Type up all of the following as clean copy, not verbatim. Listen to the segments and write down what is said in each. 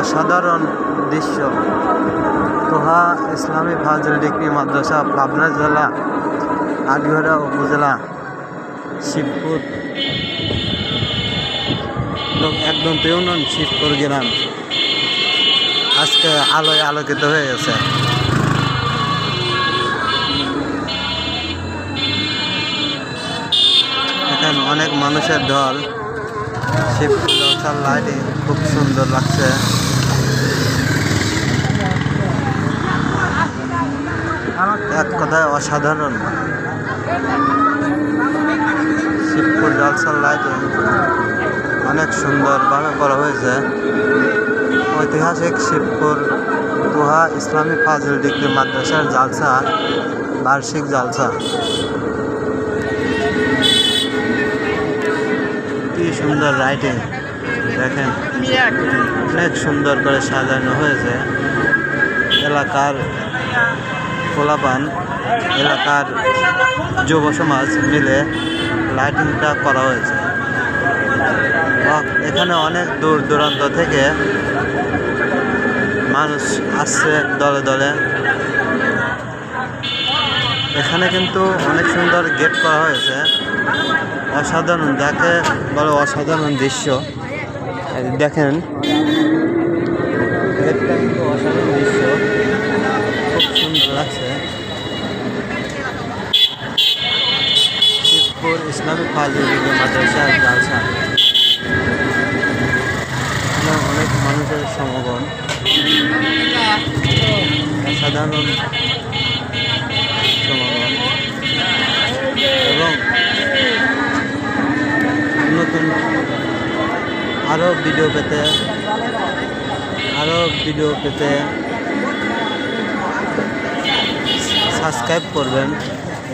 অসাধারণ দৃশ্য। তোহা ইসলামী ফাজিল ডিগ্রি মাদ্রাসা, পাবনা জেলা, আটঘরা উপজেলা, শিবপুর একদম ইউনিয়ন, শিবপুর গ্রাম আজকে আলোয় আলোকিত হয়ে গেছে। এখানে অনেক মানুষের ঢল, শিবপুর জলসার লাইটিং খুব সুন্দর লাগছে। এক কথায় অসাধারণ। শিবপুর জলসার লাইটিং অনেক সুন্দরভাবে করা হয়েছে। ঐতিহাসিক শিবপুর তোহা ইসলামী ফাজিল ডিগ্রি মাদ্রাসার জালসা, বার্ষিক জালসা। কি সুন্দর লাইটিং দেখেন, অনেক সুন্দর করে সাজানো হয়েছে। এলাকার পোলাপান, এলাকার যুব সমাজ মিলে লাইটিংটা করা হয়েছে। এখানে অনেক দূর দূরান্ত থেকে মানুষ আসছে দলে দলে। এখানে কিন্তু অনেক সুন্দর গেট করা হয়েছে, অসাধারণ, যাকে বলে অসাধারণ দৃশ্য। দেখেন গেটটা কিন্তু অসাধারণ দৃশ্য, খুব সুন্দর লাগছে। শিবপুর ইসলামী ফাজিল ডিগ্রি মাদ্রাসা জালসা, অনেক মানুষের সমাগম, অসাধারণ সমাগম। এবং নতুন আরও ভিডিও পেতে সাবস্ক্রাইব করবেন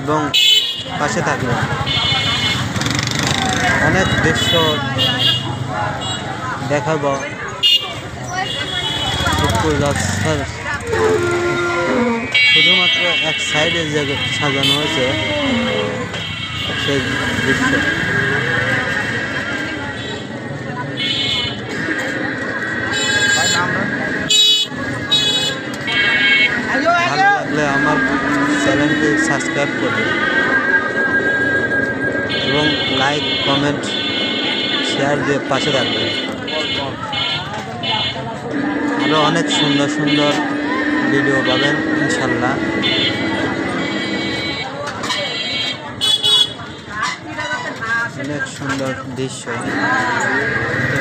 এবং পাশে থাকবেন। অনেক দৃশ্য দেখাবো। শুধুমাত্র এক সাইডে যে সাজানো হয়েছে সেই দৃশ্য। ভালো লাগলে আমার চ্যানেলটি সাবস্ক্রাইব করবেন এবং লাইক, কমেন্ট, শেয়ার দিয়ে পাশে থাকবেন। আরও অনেক সুন্দর সুন্দর ভিডিও পাবেন ইনশাল্লাহ। অনেক সুন্দর দৃশ্য,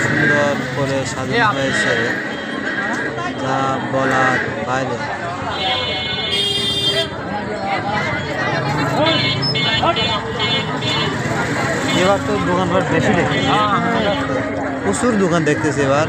সুন্দর করে সাজানো হয়েছে যা বলার বাইরে। এবার তো দোকানপাট বেশি দেখতেছি, প্রচুর দোকান দেখতেছি এবার।